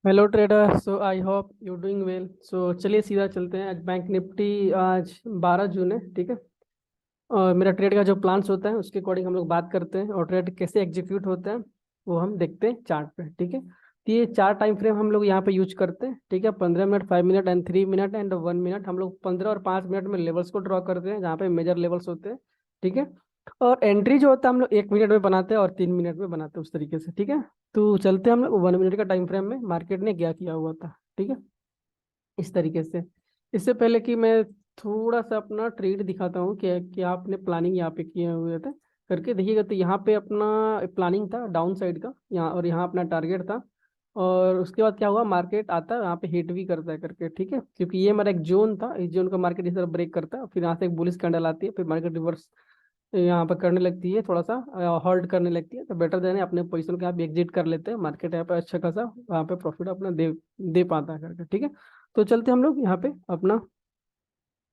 Hello trader. So I hope you doing well. So चलिए सीधा चलते हैं। आज बैंक निफ्टी आज 12 जून है, ठीक है। और मेरा ट्रेड का जो प्लान्स होता है उसके अकॉर्डिंग हम लोग बात करते हैं और ट्रेड कैसे एग्जीक्यूट होता है वो हम देखते हैं चार्ट पे, ठीक है। तो ये चार टाइम फ्रेम हम लोग यहाँ पे यूज करते हैं, ठीक है। 15 minute, 5 minute and 3 minute and 1 minute. हम लोग 15 और 5 मिनट में लेवल्स को ड्रॉ करते हैं जहाँ पे मेजर लेवल्स होते हैं, ठीक है। और एंट्री जो होता है हम लोग 1 मिनट में बनाते हैं और 3 मिनट में बनाते हैं, उस तरीके से, ठीक है। तो चलते हैं हम लोग 1 मिनट का टाइम फ्रेम में मार्केट ने क्या किया हुआ था, ठीक है, इस तरीके से। इससे पहले कि मैं थोड़ा सा अपना ट्रेड दिखाता हूँ कि आपने प्लानिंग यहाँ पे किए हुए थे करके देखिएगा। तो यहाँ पे अपना प्लानिंग था डाउन साइड का यहाँ, और यहाँ अपना टारगेट था। और उसके बाद क्या हुआ, मार्केट आता है यहाँ पे हिट भी करता है करके, ठीक है। क्योंकि ये मेरा एक जोन था, इस जोन का मार्केट इस तरह ब्रेक करता है, फिर यहाँ से एक बुलिश कैंडल आती है, फिर मार्केट रिवर्स यहाँ पर करने लगती है, थोड़ा सा होल्ड करने लगती है। तो बेटर देने अपने पोजीशन के आप एग्जिट कर लेते हैं, मार्केट यहाँ पे अच्छा खासा वहाँ पे प्रॉफिट अपना दे दे पाता है करके, ठीक है। तो चलते हम लोग यहाँ पे अपना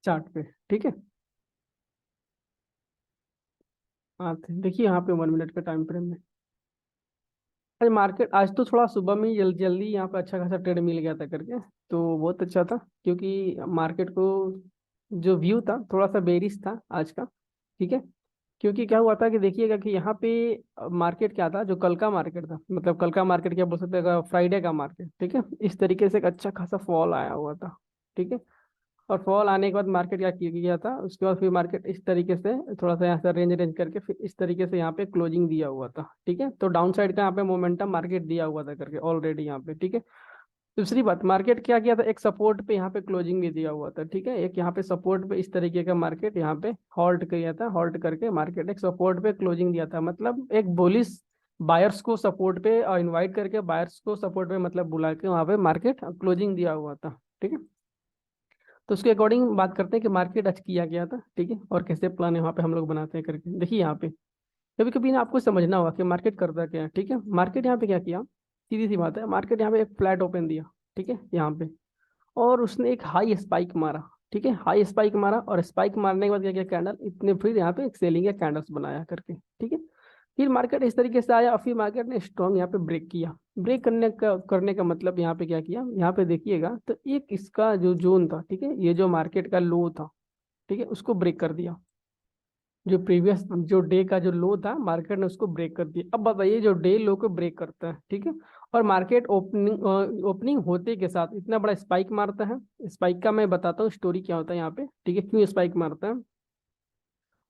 चार्ट पे, ठीक है। आते हैं, देखिए यहाँ पे 1 मिनट के टाइम फ्रेम में आज मार्केट, आज तो थोड़ा सुबह में ही जल्दी जल्दी यहाँ पे अच्छा खासा ट्रेड मिल गया था करके। तो बहुत अच्छा था, क्योंकि मार्केट को जो व्यू था थोड़ा सा बेरिश था आज का, ठीक है। क्योंकि क्या हुआ था कि देखिएगा कि यहाँ पे मार्केट क्या था, जो कल का मार्केट था, मतलब कल का मार्केट क्या बोल सकते हैं, फ्राइडे का मार्केट, ठीक है। इस तरीके से एक अच्छा खासा फॉल आया हुआ था, ठीक है। और फॉल आने के बाद मार्केट क्या किया गया था, उसके बाद फिर मार्केट इस तरीके से थोड़ा सा यहाँ से रेंज रेंज करके फिर इस तरीके से यहाँ पे क्लोजिंग दिया हुआ था, ठीक है। तो डाउन साइड का यहाँ पे मोमेंटम मार्केट दिया हुआ था करके ऑलरेडी यहाँ पे, ठीक है। दूसरी बात, मार्केट क्या किया था, एक सपोर्ट पे यहाँ पे क्लोजिंग भी दिया हुआ था, ठीक है। एक यहाँ पे सपोर्ट पे इस तरीके का मार्केट यहाँ पे हॉल्ट किया था, हॉल्ट करके मार्केट एक सपोर्ट पे क्लोजिंग दिया था, मतलब एक बुलिश बायर्स को सपोर्ट पे और इनवाइट करके बायर्स को सपोर्ट पे मतलब बुला के वहाँ पे मार्केट क्लोजिंग दिया हुआ था, ठीक है। तो उसके अकॉर्डिंग बात करते हैं कि मार्केट आज किया गया था, ठीक है, और कैसे प्लान है वहाँ पे हम लोग बनाते हैं करके। देखिए यहाँ पे कभी कभी ना आपको समझना होगा कि मार्केट करता क्या है, ठीक है। मार्केट यहाँ पे क्या किया, सीधी सी बात है, मार्केट यहाँ पे एक फ्लैट ओपन दिया, ठीक है, यहाँ पे। और उसने एक हाई स्पाइक मारा, ठीक है, हाई स्पाइक मारा, और स्पाइक मारने के बाद क्या किया, कैंडल इतने फिर यहाँ पे एक सेलिंग का कैंडल्स बनाया करके, ठीक है। फिर मार्केट इस तरीके से आया और फिर मार्केट ने स्ट्रॉन्ग यहाँ पे ब्रेक किया। ब्रेक करने का मतलब यहाँ पे क्या किया, यहाँ पे देखिएगा तो एक इसका जो जोन था, ठीक है, ये जो मार्केट का लो था, ठीक है, उसको ब्रेक कर दिया। जो प्रीवियस जो डे का जो लो था मार्केट ने उसको ब्रेक कर दिया। अब बताइए, जो डे लो को ब्रेक करता है, ठीक है, और मार्केट ओपनिंग होते के साथ इतना बड़ा स्पाइक मारता है। स्पाइक का मैं बताता हूँ स्टोरी क्या होता है यहाँ पे, ठीक है, क्यों स्पाइक मारता है।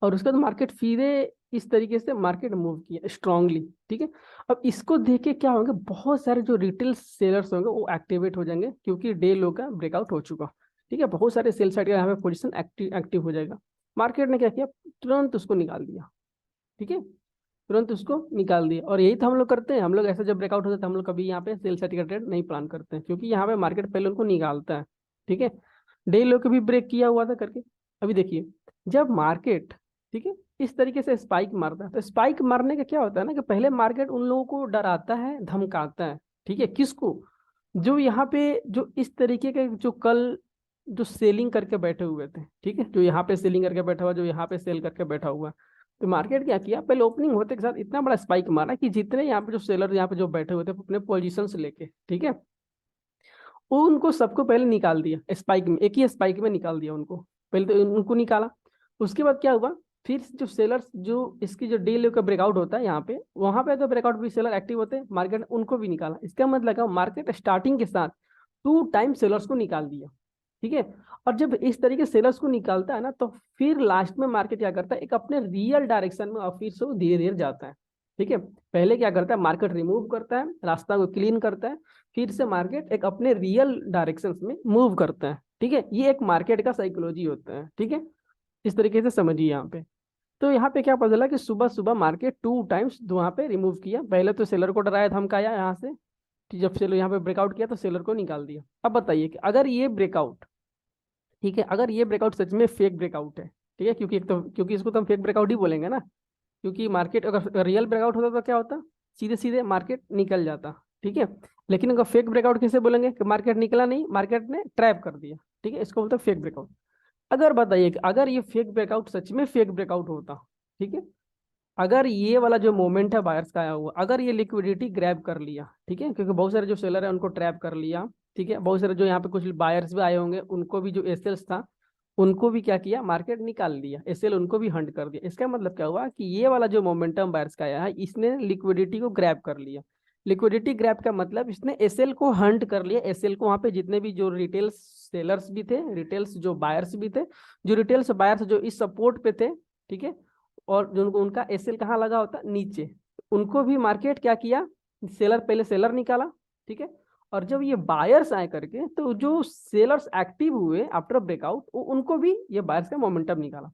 और उसके बाद मार्केट फिर इस तरीके से मार्केट मूव किया स्ट्रांगली, ठीक है। अब इसको देख के क्या होंगे, बहुत सारे जो रिटेल सेलर्स होंगे वो एक्टिवेट हो जाएंगे, क्योंकि डे लो का ब्रेकआउट हो चुका, ठीक है। बहुत सारे सेल साइड का यहाँ पे पोजीशन एक्टिव एक्टिव हो जाएगा। मार्केट ने क्या किया, तुरंत उसको निकाल दिया, ठीक है, तुरंत उसको निकाल दिया। और यही तो हम लोग करते हैं, हम लोग ऐसा जब ब्रेकआउट होता है तो हम लोग कभी यहाँ पे सेल साइड का ट्रेड नहीं प्लान करते हैं, क्योंकि यहाँ पे मार्केट पहले उनको निकालता है, ठीक है। डे लो के भी ब्रेक किया हुआ था करके। अभी देखिए, जब मार्केट, ठीक है, इस तरीके से स्पाइक मारता है, तो स्पाइक मारने का क्या होता है ना, कि पहले मार्केट उन लोगों को डराता है, धमकाता है, ठीक है, किसको, जो यहाँ पे जो इस तरीके के जो कल जो सेलिंग करके बैठे हुए थे, ठीक है, जो यहाँ पे सेलिंग करके बैठा हुआ, जो यहाँ पे सेल करके बैठा हुआ। तो मार्केट क्या किया, पहले ओपनिंग होते के साथ इतना बड़ा स्पाइक मारा कि जितने यहाँ पे जो सेलर यहाँ पे जो बैठे हुए थे अपने पोजीशन से लेके, ठीक है, उनको सबको पहले निकाल दिया स्पाइक में, एक ही स्पाइक में निकाल दिया उनको। पहले तो उनको निकाला। उसके बाद क्या हुआ, फिर जो सेलर्स जो इसकी जो डे का ब्रेकआउट होता है यहाँ पे, वहां पे तो ब्रेकआउट भी सेलर एक्टिव होते हैं, मार्केट उनको भी निकाला। इसका मतलब मार्केट स्टार्टिंग के साथ 2 टाइम सेलर्स को निकाल दिया, ठीक है। और जब इस तरीके से सेलर्स को निकालता है ना, तो फिर लास्ट में मार्केट क्या करता है, एक अपने रियल डायरेक्शन में और फिर से वो धीरे धीरे जाता है, ठीक है। पहले क्या करता है, मार्केट रिमूव करता है, रास्ता को क्लीन करता है, फिर से मार्केट एक अपने रियल डायरेक्शन में मूव करता है, ठीक है। ये एक मार्केट का साइकोलॉजी होता है, ठीक है। इस तरीके से समझिए यहाँ पे। तो यहाँ पे क्या पता चला कि सुबह सुबह मार्केट 2 टाइम्स वहां पे रिमूव किया। पहले तो सेलर को डराया धमकाया यहाँ से, कि जब सेलर यहाँ पे ब्रेकआउट किया तो सेलर को निकाल दिया। अब बताइए कि अगर ये ब्रेकआउट, ठीक है, अगर ये ब्रेकआउट सच में फेक ब्रेकआउट है, ठीक है, क्योंकि एक तो क्योंकि इसको तो हम फेक ब्रेकआउट ही बोलेंगे ना, क्योंकि मार्केट अगर रियल ब्रेकआउट होता तो क्या होता, सीधे सीधे मार्केट निकल जाता, ठीक है। लेकिन अगर फेक ब्रेकआउट किसे बोलेंगे, कि मार्केट निकला नहीं, मार्केट ने ट्रैप कर दिया, ठीक है, इसको बोलते हैं फेक ब्रेकआउट। अगर बताइए कि अगर ये फेक ब्रेकआउट सच में फेक ब्रेकआउट होता, ठीक है, अगर ये वाला जो मोमेंट है बायर्स का आया हुआ, अगर ये लिक्विडिटी ग्रैब कर लिया, ठीक है, क्योंकि बहुत सारे जो सेलर है उनको ट्रैप कर लिया, ठीक है, बहुत सारे जो यहाँ पे कुछ बायर्स भी आए होंगे उनको भी, जो एसएल्स था उनको भी क्या किया, मार्केट निकाल लिया, एसएल उनको भी हंट कर दिया। इसका मतलब क्या हुआ कि ये वाला जो मोमेंटम बायर्स का आया है इसने लिक्विडिटी को ग्रैब कर लिया। लिक्विडिटी ग्रैब का मतलब इसने एसएल को हंट कर लिया। एसएल को वहां पे जितने भी जो रिटेल सेलर्स भी थे, रिटेल्स जो बायर्स भी थे, जो रिटेल्स बायर्स जो इस सपोर्ट पे थे, ठीक है, और जो उनका एसएल कहाँ लगा होता नीचे, उनको भी मार्केट क्या किया, सेलर पहले सेलर निकाला, ठीक है, और जब ये बायर्स आए करके तो जो सेलर्स एक्टिव हुए आफ्टर ब्रेकआउट उनको भी ये बायर्स का मोमेंटम निकाला,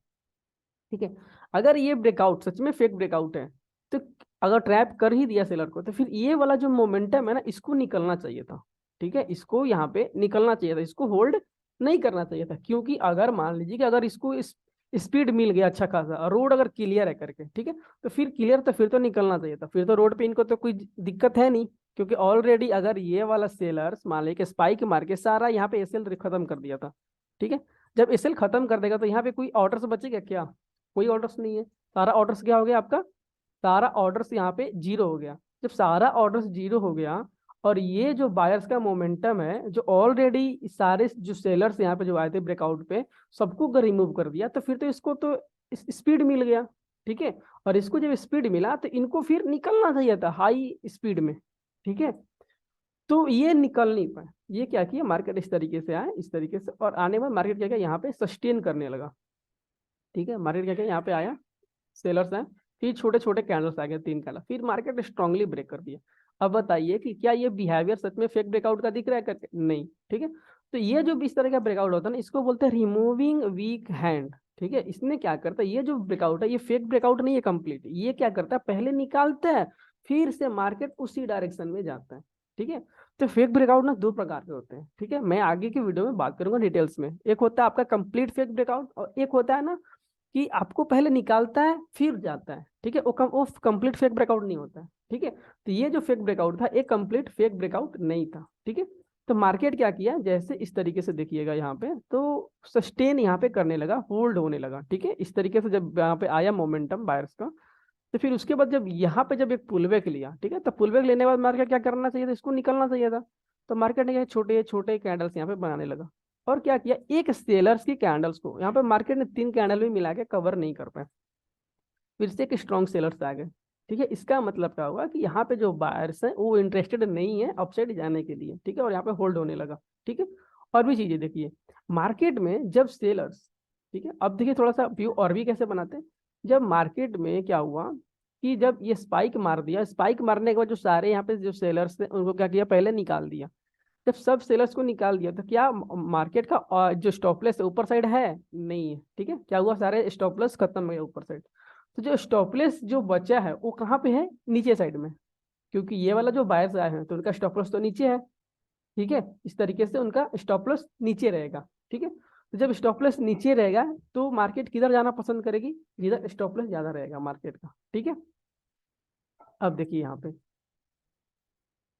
ठीक है। अगर ये ब्रेकआउट सच में फेक ब्रेकआउट है तो अगर ट्रैप कर ही दिया सेलर को तो फिर ये वाला जो मोमेंटम है ना इसको निकलना चाहिए था, ठीक है, इसको यहाँ पे निकलना चाहिए था, इसको होल्ड नहीं करना चाहिए था। क्योंकि अगर मान लीजिए कि अगर इसको इस स्पीड मिल गया अच्छा खासा, रोड अगर क्लियर है करके, ठीक है, तो फिर क्लियर, तो फिर तो निकलना चाहिए था, फिर तो रोड पे इनको तो कोई दिक्कत है नहीं। क्योंकि ऑलरेडी अगर ये वाला सेलर्स मान लीजिए स्पाइक मार के सारा यहाँ पे एसएल खत्म कर दिया था, ठीक है, जब एसएल खत्म कर देगा तो यहाँ पे कोई ऑर्डर्स बचेगा क्या, कोई ऑर्डर्स नहीं है, सारा ऑर्डर्स क्या हो गया आपका, सारा ऑर्डर्स यहाँ पे जीरो हो गया। जब सारा ऑर्डर्स जीरो हो गया और ये जो बायर्स का मोमेंटम है, जो ऑलरेडी सारे जो सेलर्स यहाँ पे जो आए थे ब्रेकआउट पे, सबको अगर रिमूव कर दिया तो फिर तो इसको तो स्पीड मिल गया, ठीक है, और इसको जब स्पीड मिला तो इनको फिर निकलना चाहिए था हाई स्पीड में, ठीक है, तो ये निकल नहीं पाए। ये क्या किया, मार्केट इस तरीके से आया, इस तरीके से, और आने में मार्केट क्या किया, यहाँ पे सस्टेन करने लगा, ठीक है, मार्केट क्या किया, यहाँ पे आया, सेलर्स आए, फिर छोटे छोटे कैंडल्स आ गए, 3 कैंडल, फिर मार्केट स्ट्रांगली ब्रेक कर दिया। अब बताइए कि क्या ये बिहेवियर सच में फेक ब्रेकआउट का दिख रहा है करके, नहीं, ठीक है। तो ये जो इस तरह का ब्रेकआउट होता है ना, इसको बोलते हैं रिमूविंग वीक हैंड, ठीक है। इसने क्या करता है, ये जो ब्रेकआउट है ये फेक ब्रेकआउट नहीं है कंप्लीट, ये क्या करता है, पहले निकालता है फिर से मार्केट उसी डायरेक्शन में जाता है, ठीक है। तो फेक ब्रेकआउट ना 2 प्रकार के होते हैं, ठीक है, मैं आगे की वीडियो में बात करूंगा डिटेल्स में। एक होता है आपका कंप्लीट फेक ब्रेकआउट, और एक होता है ना कि आपको पहले निकालता है फिर जाता है, ठीक है, वो कंप्लीट फेक ब्रेकआउट नहीं होता है, ठीक है। तो ये जो फेक ब्रेकआउट था एक कंप्लीट फेक ब्रेकआउट नहीं था, ठीक है। तो मार्केट क्या किया, जैसे इस तरीके से देखिएगा यहाँ पे, तो सस्टेन यहाँ पे करने लगा, होल्ड होने लगा, ठीक है, इस तरीके से जब यहाँ पे आया मोमेंटम बायर्स का, तो फिर उसके बाद जब यहाँ पे जब एक पुलबैक लिया, ठीक है, तो पुलबैक लेने के बाद मार्केट क्या करना चाहिए था, इसको निकलना चाहिए था। तो मार्केट ने छोटे छोटे कैंडल्स यहाँ पे बनाने लगा, और क्या किया, एक सेलर्स की कैंडल्स को यहाँ पे मार्केट ने 3 कैंडल भी मिला के कवर नहीं कर पाए, फिर से एक स्ट्रॉन्ग सेलर्स आ गए, ठीक है। इसका मतलब क्या हुआ कि यहाँ पे जो बायर्स हैं वो इंटरेस्टेड नहीं है अपसाइड जाने के लिए, ठीक है, और यहाँ पे होल्ड होने लगा, ठीक है। और भी चीजें देखिए मार्केट में जब सेलर्स, ठीक है, अब देखिए थोड़ा सा व्यू और भी कैसे बनाते हैं। जब मार्केट में क्या हुआ कि जब ये स्पाइक मार दिया, स्पाइक मारने के बाद जो सारे यहाँ पे जो सेलर्स थे उनको क्या किया, पहले निकाल दिया। जब सब सेलर्स को निकाल दिया तो क्या मार्केट का जो स्टॉप लॉस है ऊपर साइड है, नहीं है, ठीक है, क्या हुआ, सारे स्टॉप लॉस खत्म हो गए ऊपर साइड। तो जो स्टॉप लॉस जो बचा है वो कहाँ पे है, नीचे साइड में, क्योंकि ये वाला जो बायर्स आए हैं तो उनका स्टॉप लॉस तो नीचे है, ठीक है, इस तरीके से उनका स्टॉप लॉस नीचे रहेगा, ठीक है। तो जब स्टॉप लॉस नीचे रहेगा तो मार्केट किधर जाना पसंद करेगी, जिधर स्टॉप लॉस ज्यादा रहेगा मार्केट का, ठीक है। अब देखिए यहाँ पे,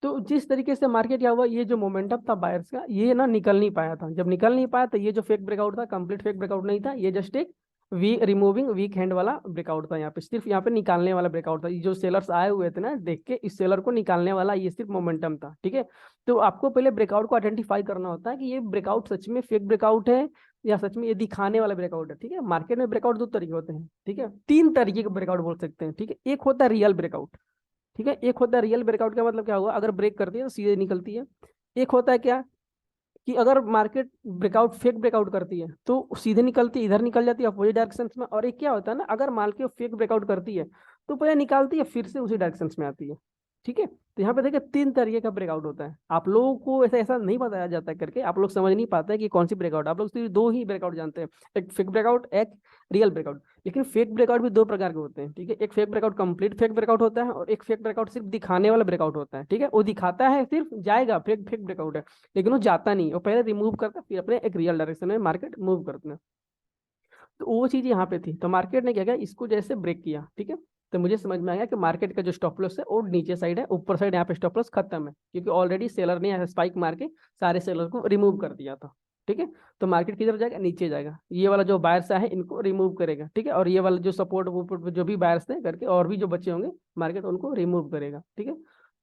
तो जिस तरीके से मार्केट क्या हुआ, ये जो मोमेंटम था बायर्स का ये ना निकल नहीं पाया था। जब निकल नहीं पाया तो ये जो फेक ब्रेकआउट था कंप्लीट फेक ब्रेकआउट नहीं था, ये जस्ट एक रिमूविंग वीक हैंड वाला ब्रेकआउट था। यहाँ पे सिर्फ यहाँ पे निकालने वाला ब्रेकआउट था। ये जो सेलर्स आए हुए थे ना देख के, इस सेलर को निकालने वाला ये सिर्फ मोमेंटम था, ठीक है। तो आपको पहले ब्रेकआउट को आइडेंटिफाई करना होता है कि ये ब्रेकआउट सच में फेक ब्रेकआउट है या सच में ये दिखाने वाला ब्रेकआउट है, ठीक है। मार्केट में ब्रेकआउट 2 तरीके होते हैं, ठीक है, 3 तरीके के ब्रेकआउट बोल सकते हैं, ठीक है। एक होता है रियल ब्रेकआउट, ठीक है, एक होता है रियल ब्रेकआउट का मतलब क्या हुआ, अगर ब्रेक करती है तो सीधे निकलती है। एक होता है क्या कि अगर मार्केट ब्रेकआउट फेक ब्रेकआउट करती है तो सीधे निकलती है, इधर निकल जाती है अपोजिट डायरेक्शन में। और एक क्या होता है ना, अगर मान के फेक ब्रेकआउट करती है तो पहले निकालती है फिर से उसी डायरेक्शन में आती है, ठीक है। तो यहाँ पे देखिए 3 तरीके का ब्रेकआउट होता है। आप लोगों को ऐसा ऐसा नहीं बताया जाता है करके, आप लोग समझ नहीं पाते हैं कि कौन सी ब्रेकआउट, आप लोग सिर्फ 2 ही ब्रेकआउट जानते हैं, एक फेक ब्रेकआउट एक रियल ब्रेकआउट। लेकिन फेक ब्रेकआउट भी 2 प्रकार के होते हैं, ठीक है। एक fake breakout complete fake breakout होता है और एक फेक ब्रेकआउट सिर्फ दिखाने वाला ब्रेकआउट होता है, ठीक है। वो दिखाता है सिर्फ जाएगा, फेक फेक ब्रेकआउट है, लेकिन वो जाता नहीं, वो पहले रिमूव करता है फिर अपने एक रियल डायरेक्शन में मार्केट मूव करते हैं। तो वो चीज यहाँ पे थी, तो मार्केट ने क्या किया, इसको जैसे ब्रेक किया, ठीक है। तो मुझे समझ में आ गया कि मार्केट का जो स्टॉप लॉस है वो नीचे साइड है, ऊपर साइड यहाँ पे स्टॉप लॉस खत्म है, क्योंकि ऑलरेडी सेलर ने स्पाइक मार के सारे सेलर को रिमूव कर दिया था। ठीक है। तो मार्केट किधर जाएगा, नीचे जाएगा, ये वाला जो बायर्स है इनको रिमूव करेगा, ठीक है। और ये वाला जो सपोर्ट वोपोर्ट जो भी बायर्स थे करके और भी जो बचे होंगे मार्केट उनको रिमूव करेगा, ठीक है।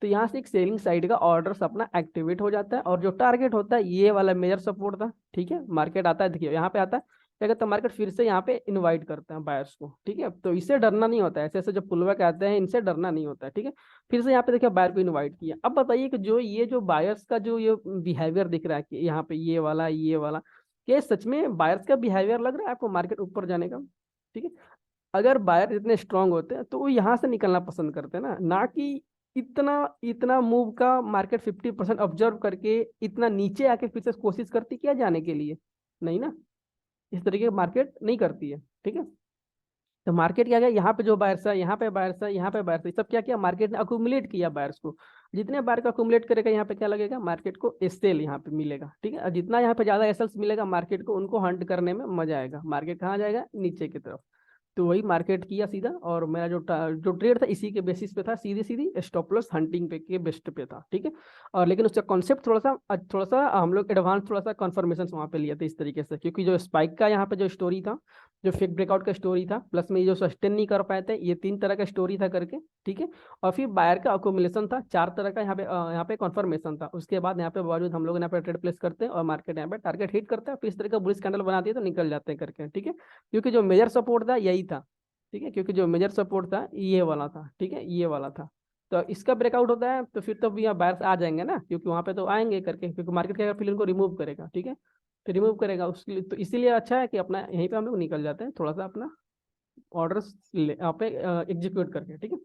तो यहाँ से एक सेलिंग साइड का ऑर्डर्स अपना एक्टिवेट हो जाता है, और जो टारगेट होता है ये वाला मेजर सपोर्ट था, ठीक है। मार्केट आता है, देखिए यहाँ पे आता है, क्या कहता है मार्केट फिर से यहाँ पे इनवाइट करता है बायर्स को, ठीक है। तो इससे डरना नहीं होता है, ऐसे ऐसे जो पुलबैक आते हैं इनसे डरना नहीं होता है, ठीक है। फिर से यहाँ पे देखिए बायर को इनवाइट किया। अब बताइए कि जो ये जो बायर्स का जो ये बिहेवियर दिख रहा है कि यहाँ पे ये वाला क्या ये सच में बायर्स का बिहेवियर लग रहा है आपको मार्केट ऊपर जाने का, ठीक है। अगर बायर इतने स्ट्रांग होते हैं तो वो यहाँ से निकलना पसंद करते हैं ना कि इतना इतना मूव का मार्केट 50% ऑब्जर्व करके इतना नीचे आके फिर से कोशिश करती क्या जाने के लिए, नहीं ना। इस तरीके की मार्केट नहीं करती है, ठीक है। तो मार्केट क्या गया, यहाँ पे जो बायर्स है, यहाँ पे बायर्स है, यहाँ पे बायर्स है, सब क्या किया मार्केट ने अक्यूमुलेट किया बायर्स को। जितने बायर को अक्यूमुलेट करेगा यहाँ पे क्या लगेगा, मार्केट को एसएल यहाँ पे मिलेगा, ठीक है। और जितना यहाँ पे ज्यादा एसएल्स मिलेगा मार्केट को, उनको हंट करने में मजा आएगा। मार्केट कहाँ जाएगा, नीचे की तरफ। तो वही मार्केट किया सीधा, और मेरा जो ट्रेड था इसी के बेसिस पे था, सीधी सीधी स्टॉप लॉस हंटिंग पे के बेस्ट पे था, ठीक है। और लेकिन उसका कॉन्सेप्ट थोड़ा सा हम लोग एडवांस थोड़ा सा कन्फर्मेशन वहाँ पे लिए थे इस तरीके से, क्योंकि जो स्पाइक का यहाँ पे जो स्टोरी था, जो फेक ब्रेकआउट का स्टोरी था, प्लस में ये जो सस्टेन नहीं कर पाए थे, ये 3 तरह का स्टोरी था करके, ठीक है। और फिर बायर का अकोमुलेशन था, 4 तरह का यहाँ पे कन्फर्मेशन था। उसके बाद यहाँ पे बावजूद हम लोग यहाँ पे ट्रेड प्लेस करते हैं और मार्केट यहाँ पे टारगेट हिट करता है, फिर इस तरह का बुलिश कैंडल बनाती है तो निकल जाते हैं करके, ठीक है। क्योंकि जो मेजर सपोर्ट था यही था, ठीक है। क्योंकि जो मेजर सपोर्ट था ये वाला था, ठीक है, ये वाला था। तो इसका ब्रेकआउट होता है तो फिर तो भी यहाँ बायर्स आ जाएंगे ना, क्योंकि वहां पे तो आएंगे करके, क्योंकि मार्केट क्या फिर इनको रिमूव करेगा, ठीक है। तो रिमूव करेगा उसके लिए, तो इसीलिए अच्छा है कि अपना यहीं पे हम लोग निकल जाते हैं थोड़ा सा अपना ऑर्डर्स यहाँ पे एग्जीक्यूट करके, ठीक है,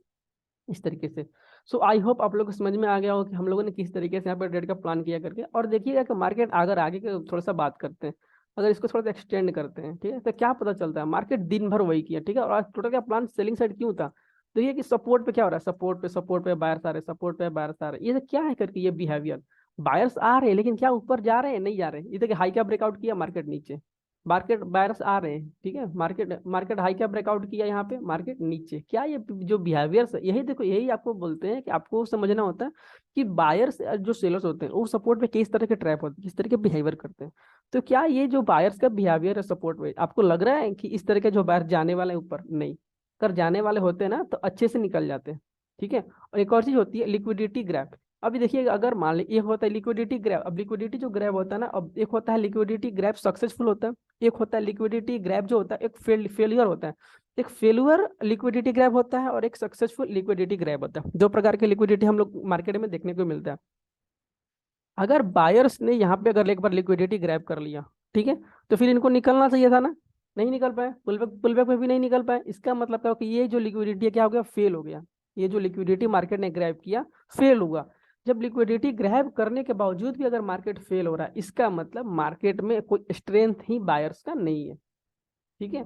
इस तरीके से। सो आई होप आप लोग को समझ में आ गया हो कि हम लोगों ने किस तरीके से यहाँ पे ट्रेड का प्लान किया करके। और देखिएगा कि मार्केट अगर आगे के थोड़ा सा बात करते हैं, अगर इसको थोड़ा सा एक्सटेंड करते हैं, ठीक है, तो क्या पता चलता है मार्केट दिन भर वही किया, ठीक है। और आज टोटल का प्लान सेलिंग साइड क्यों था, देखिए कि सपोर्ट पे क्या हो रहा है, सपोर्ट पे बायर्स आ रहे, सपोर्ट पे बायर्स आ रहे, ये क्या है करके ये बिहेवियर। बायर्स आ रहे हैं लेकिन क्या ऊपर जा रहे हैं, नहीं जा रहे हैं। ये देखिए हाई का ब्रेकआउट किया, मार्केट नीचे, मार्केट बायर्स आ रहे हैं, ठीक है। मार्केट मार्केट हाई का ब्रेकआउट किया, यहाँ पे मार्केट नीचे, क्या ये जो बिहेवियर्स है, यही देखो, यही आपको बोलते हैं कि आपको समझना होता है कि बायर्स जो सेलर्स होते हैं वो सपोर्ट पे किस तरह के ट्रैप होते हैं, किस तरह के बिहेवियर करते हैं। तो क्या ये जो बायर्स का बिहेवियर है सपोर्ट पे, आपको लग रहा है कि इस तरह के जो बायर्स जाने वाले हैं ऊपर, नहीं। अगर जाने वाले होते हैं ना तो अच्छे से निकल जाते हैं, ठीक है। और एक और चीज होती है लिक्विडिटी ग्रैब। अभी देखिए अगर मान ली एक होता है लिक्विडिटी ग्रैब, अब लिक्विडिटी जो ग्रैब होता है ना, अब एक होता है लिक्विडिटी ग्रैब सक्सेसफुल होता है, एक होता है लिक्विडिटी ग्रैब जो होता है एक फेलियर होता है। एक फेलियर लिक्विडिटी ग्रैब होता है और एक सक्सेसफुल लिक्विडिटी ग्रैब होता है। 2 प्रकार के लिक्विडिटी हम लोग मार्केट में देखने को मिलता है। अगर बायर्स ने यहाँ पे अगर एक बार लिक्विडिटी ग्रैब कर लिया, ठीक है, तो फिर इनको निकलना चाहिए था ना, नहीं निकल पाए, पुलबैक में भी नहीं निकल पाए। इसका मतलब क्या हो कि ये जो लिक्विडिटी है क्या हो गया, फेल हो गया। ये जो लिक्विडिटी मार्केट ने ग्रैब किया फेल हुआ। जब लिक्विडिटी ग्रैब करने के बावजूद भी अगर मार्केट फेल हो रहा है, इसका मतलब मार्केट में कोई स्ट्रेंथ ही बायर्स का नहीं है, ठीक है।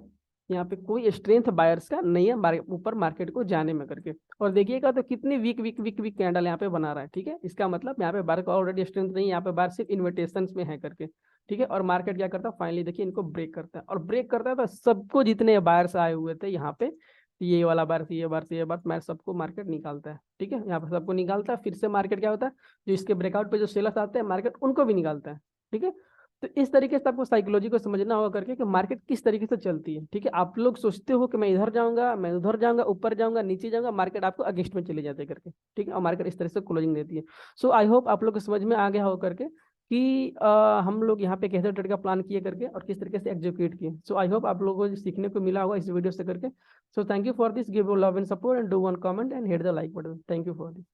यहाँ पे कोई स्ट्रेंथ बायर्स का नहीं है ऊपर मार्केट को जाने में करके। और देखिएगा तो कितनी weak weak weak weak candle यहाँ पे बना रहा है, ठीक है। इसका मतलब यहाँ पे बायर का ऑलरेडी स्ट्रेंथ नहीं है, यहाँ पे बायर सिर्फ इन्विटेशन में है करके, ठीक है। और मार्केट क्या करता है, फाइनली देखिए इनको ब्रेक करता है, और ब्रेक करता है तो सबको जितने बायर्स आए हुए थे यहाँ पे, ये वाला बायर्स, ये बार मैं सबको मार्केट निकालता है, ठीक है। यहाँ पे सबको निकालता है, फिर से मार्केट क्या होता है, जो इसके ब्रेकआउट पे जो सेलर्स आते हैं मार्केट उनको भी निकालता है, ठीक है। तो इस तरीके से आपको साइकोलॉजी को समझना होगा करके कि मार्केट किस तरीके से चलती है, ठीक है। आप लोग सोचते हो कि मैं इधर जाऊंगा, मैं उधर जाऊंगा, ऊपर जाऊंगा, नीचे जाऊंगा, मार्केट आपको अगेंस्ट में चले जाते करके, ठीक है। और मार्केट इस तरह से क्लोजिंग देती है। सो आई होप आप लोग को समझ में आ गया हो करके कि हम लोग यहाँ पे कैसे ट्रेड का प्लान किए करके और किस तरीके से एग्जीक्यूट किए। सो आई होप आप लोगों को सीखने को मिला होगा इस वीडियो से करके। So thank you for this, give your love and support and do one comment and hit the like button. Thank you for this.